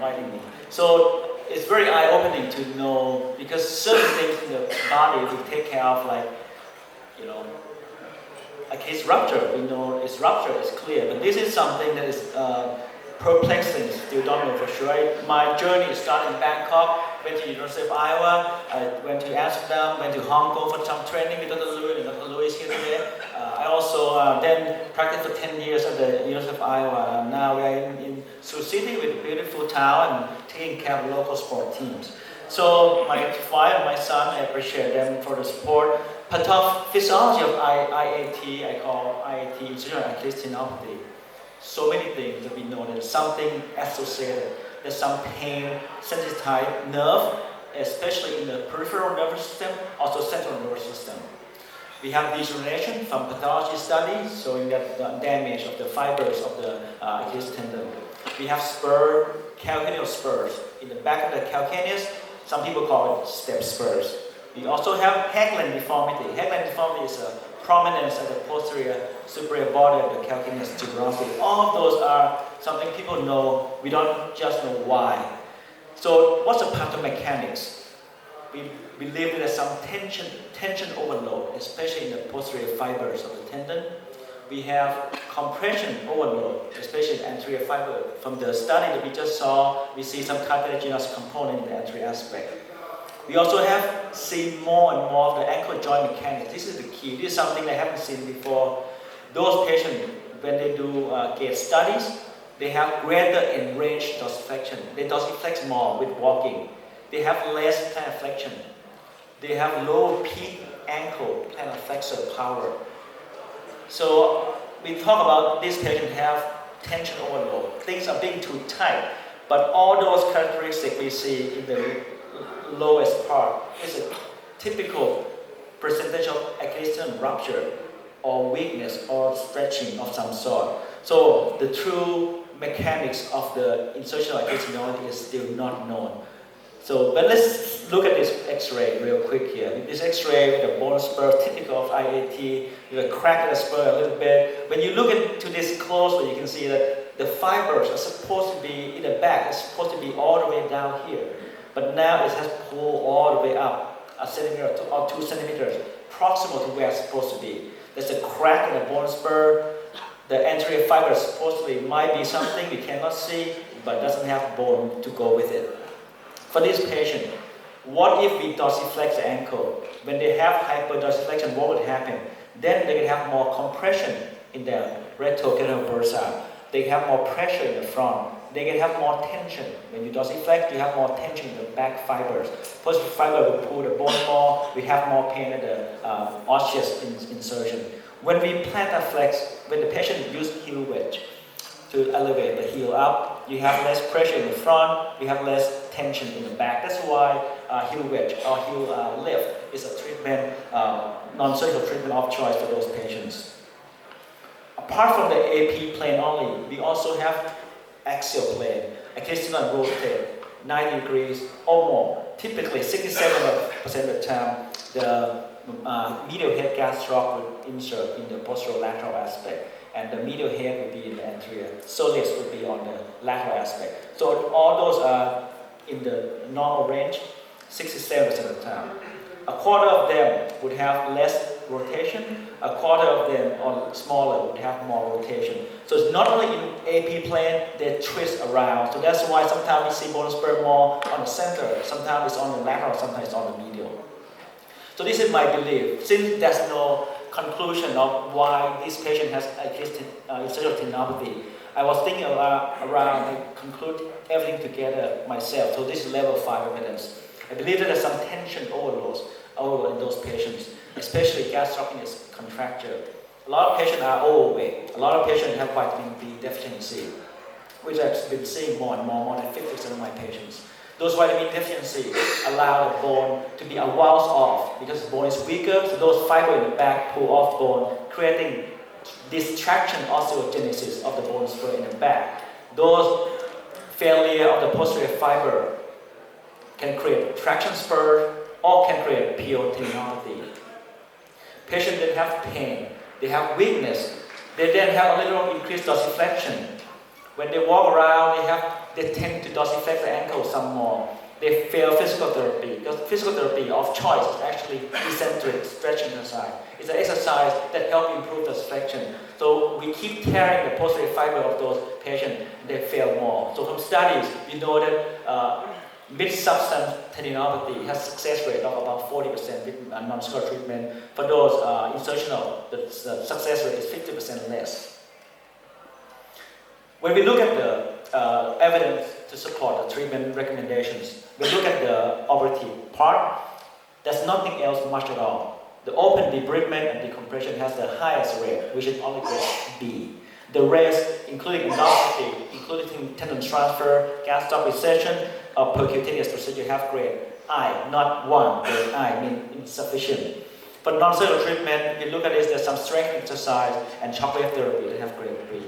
inviting me. So it's very eye-opening to know, because certain things in the body we take care of, like, you know, a case rupture, we know it's rupture, it's clear, but this is something that is perplexing, still don't know for sure. My journey started in Bangkok, went to University of Iowa, I went to Amsterdam, went to Hong Kong for some training with Dr. Louis, and Dr. Louis here today. I also then practiced for 10 years at the University of Iowa. Now we are in Sioux City with a beautiful town and taking care of local sport teams. So my wife and my son, I appreciate them for the support. Pathophysiology of IAT, I call IAT, insertional achilles tendinopathy. So many things that we know, there's something associated. There's some pain, sensitized nerve, especially in the peripheral nervous system, also central nervous system. We have degeneration from pathology studies showing that the damage of the fibers of the Achilles tendon. We have spur, calcaneal spurs in the back of the calcaneus. Some people call it step spurs. We also have Haglund deformity. Haglund deformity is a prominence at the posterior superior body of the calcaneus tuberosity. All of those are something people know. We don't just know why. So what's the pathomechanics? We believe there's some tension overload, especially in the posterior fibers of the tendon. We have compression overload, especially in the anterior fiber. From the study that we just saw, we see some cartilaginous component in the anterior aspect. We also have seen more and more of the ankle joint mechanics. This is the key. This is something I haven't seen before. Those patients, when they do gait studies, they have greater enraged dorsiflexion. They dorsiflex more with walking. They have less plantar flexion. They have low peak ankle plantar flexor power. So we talk about this patient have tension overload. Things are being too tight, but all those characteristics we see in the lowest part is a typical percentage of Achilles tendon rupture or weakness or stretching of some sort. So the true mechanics of the insertional Achilles tendon is still not known. So, but let's look at this X-ray real quick here. This X-ray with a bone spur, typical of IAT, with a crack in the spur a little bit. When you look into this closely, you can see that the fibers are supposed to be in the back. It's supposed to be all the way down here, but now it has pulled all the way up a centimeter or 2 centimeters, proximal to where it's supposed to be. There's a crack in the bone spur. The anterior fiber supposedly might be something we cannot see, but doesn't have bone to go with it. For this patient, what if we dorsiflex the ankle? When they have hyperdorsiflexion, what would happen? Then they can have more compression in their retroclavicular bursa. They can have more pressure in the front. They can have more tension. When you dorsiflex, you have more tension in the back fibers. Posterior fiber will pull the bone more. We have more pain at the osseous insertion. When we plantar flex, when the patient uses heel wedge to elevate the heel up, you have less pressure in the front, you have less tension in the back. That's why heel wedge or heel lift is a treatment, non-surgical treatment of choice for those patients. Apart from the AP plane only, we also have axial plane. Achilles tendon rotate 90 degrees or more. Typically, 67% of the time, the medial head gastroc would insert in the posterolateral aspect, and the medial head would be in the anterior. Soleus would be on the lateral aspect. So all those are in the normal range, 67% of the time. A quarter of them would have less rotation, a quarter of them, or smaller, would have more rotation. So it's not only in AP plane, they twist around. So that's why sometimes we see bone spur more on the center, sometimes it's on the lateral, sometimes it's on the medial. So this is my belief. Since there's no conclusion of why this patient has insertional tendinopathy, I was thinking around and conclude everything together myself. So this is level 5 evidence. I believe that there's some tension overload in those patients, especially gastrocnemius contracture. A lot of patients are overweight. A lot of patients have vitamin B deficiency, which I've been seeing more and more than 50% of my patients. Those vitamin deficiency allow the bone to be a walls off because the bone is weaker, so those fibers in the back pull off bone, creating distraction osteogenesis of the bone spur in the back. Those failure of the posterior fiber can create traction spur or can create PO tendinopathy. Patients then have pain, they have weakness, they then have a little increased dorsiflexion. When they walk around, they have they tend to dorsiflex the ankle some more. They fail physical therapy because physical therapy of choice is actually eccentric stretching exercise. It's an exercise that helps improve the flexion. So we keep tearing the posterior fiber of those patients, they fail more. So from studies, we know that mid-substance tendinopathy has success rate of about 40% with non-surgical treatment. For those insertional, the success rate is 50% less. When we look at the evidence to support the treatment recommendations, we look at the operative part, there's nothing else much at all. The open debridement and decompression has the highest rate, which is only grade B. The rest, including endoscopy, including tendon transfer, gastroc recession, or percutaneous procedure, have grade I, not 1, grade I, means insufficient. For non-surgical treatment, if you look at this, there's some strength exercise and shock wave therapy that have grade B.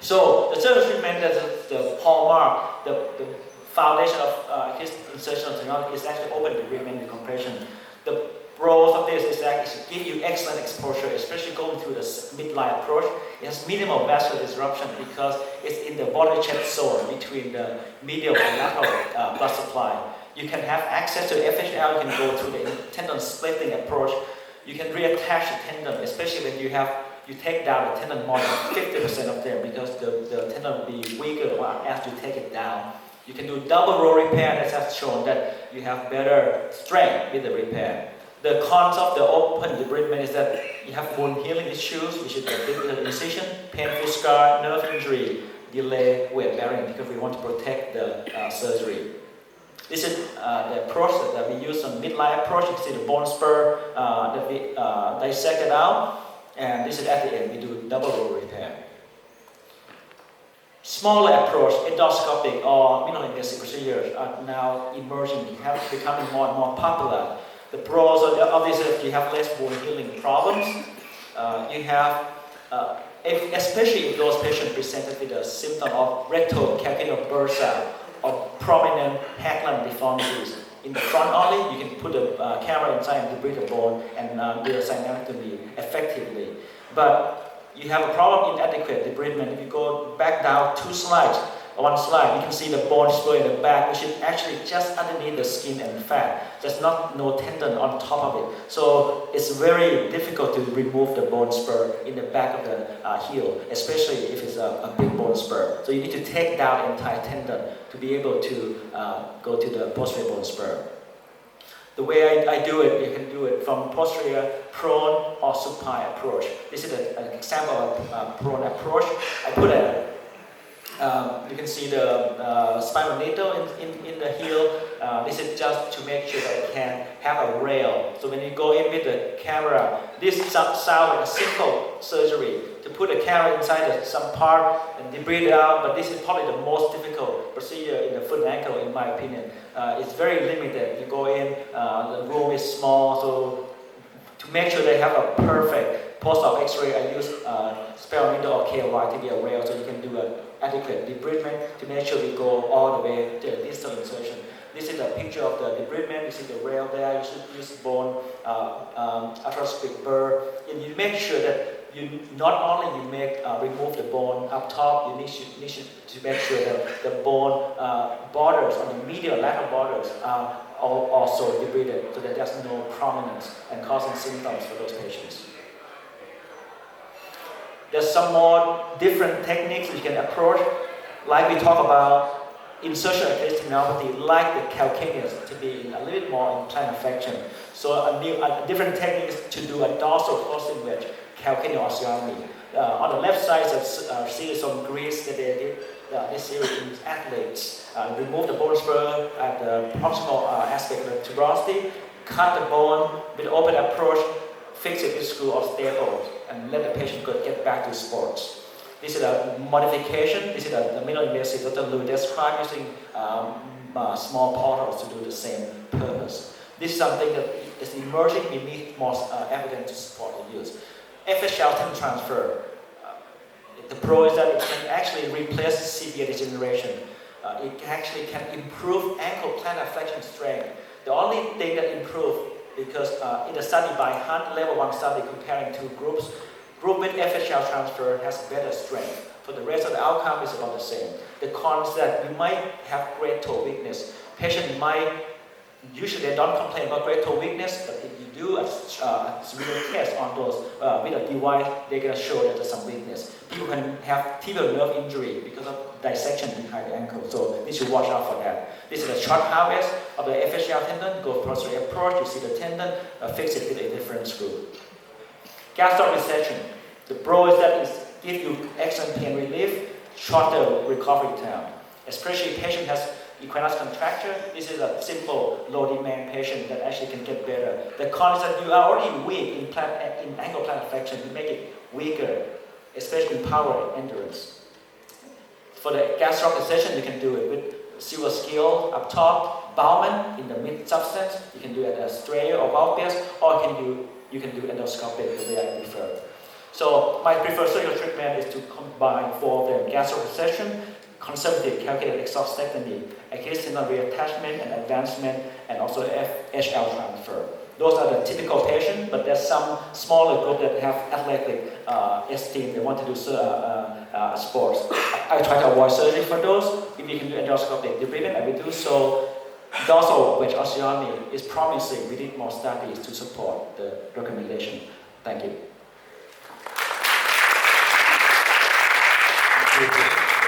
So the surgical treatment, that's the hallmark, the foundation of his insertional technology is actually open debridement and decompression. The pros of this is that it gives you excellent exposure, especially going through the midline approach. It has minimal vascular disruption because it's in the body chest zone between the medial and lateral blood supply. You can have access to the FHL, you can go through the tendon splitting approach. You can reattach the tendon, especially when you take down the tendon more than 50% of them because the tendon will be weaker as you take it down. You can do double row repair, as I've shown that you have better strength with the repair. The cons of the open debridement is that you have wound healing issues, which is the bigger incision, painful scar, nerve injury, delay weight bearing because we want to protect the surgery. This is the approach that we use on midline approach. You can see the bone spur that we dissect it out. And this is at the end, we do double row repair. Smaller approach, endoscopic or minimally invasive procedures are now emerging, becoming more and more popular. The pros of this is you have less wound healing problems. You have, especially if those patients presented with a symptom of rectal calcaneal bursa or prominent Hackland deformities. In the front only, you can put a camera inside and debride the bone and do a symplectomy effectively. But you have a problem in inadequate debridement. If you go back down one slide, you can see the bone spur in the back, which is actually just underneath the skin and fat. There's no tendon on top of it. So it's very difficult to remove the bone spur in the back of the heel, especially if it's a big bone spur. So you need to take down the entire tendon to be able to go to the posterior bone spur. The way I do it, you can do it from posterior prone or supine approach. This is an example of prone approach. I put you can see the spinal needle in the heel. This is just to make sure that it can have a rail. So when you go in with the camera, this sounds like a simple surgery to put a camera inside some part and debride it out, but this is probably the most difficult procedure in the foot and ankle, in my opinion. It's very limited. You go in, the room is small, so to make sure they have a perfect post-op X-ray, I use spiral needle or KY to be a rail, so you can do an adequate debridement to make sure we go all the way to the distal insertion. This is a picture of the debridement. You see the rail there. You should use bone arthroscopic burr, and you make sure that you not only remove the bone up top, you need to make sure that the bone borders on the medial lateral borders are also debrided, so that there's no prominence and causing symptoms for those patients. There's some more different techniques you can approach, like we talk about insertion Achilles tendinopathy, like the calcaneus, to be a little bit more in plantar flexion. So a different technique is to do a dorsal closing wedge, calcaneal osteotomy. On the left side, see some grease that they did this series in athletes. Remove the bone spur at the proximal aspect of the tuberosity, cut the bone with open approach, fix it with screw or staples, and let the patient get back to sports. This is a modification. This is the minimally invasive Dr. Liu described using small portals to do the same purpose. This is something that is emerging. We need more evidence to support the use. FHL tendon transfer. The pro is that it can actually replace severe degeneration. It actually can improve ankle plantar flexion strength. The only thing that improved, because in a study by Hunt, level 1 study comparing two groups, group with FHL transfer has better strength, For the rest of the outcome, it's about the same. The cons that you might have great toe weakness. Patient might, usually they don't complain about great toe weakness, but if you do a severe test on those with a device, they're going to show that there's some weakness. People can have tibial nerve injury because of dissection behind the ankle, so you should watch out for that. This is a short harvest of the FHL tendon. Go prostrate approach, you see the tendon, fix it with a different screw. Gastroc recession. The pro is that it gives you excellent pain relief, shorter recovery time. Especially if the patient has equinox contracture, this is a simple low demand patient that actually can get better. The con is that you are already weak in ankle plantar flexion, you make it weaker, especially in power and endurance. For the gastroc recession, you can do it with silver scale up top, Bowman in the mid substance. You can do it as Strayer or Valpias, or you can do endoscopic, the way I prefer. So my preferred surgical treatment is to combine for the gastroc recession, conservative calculated exhaustectomy, Achilles tendon reattachment and advancement, and also FHL transfer. Those are the typical patients, but there's some smaller group that have athletic esteem. They want to do sports. I try to avoid surgery for those. If you can do endoscopic debridement, I will do so. Dorsal wedge osteotomy is promising. We need more studies to support the recommendation. Thank you.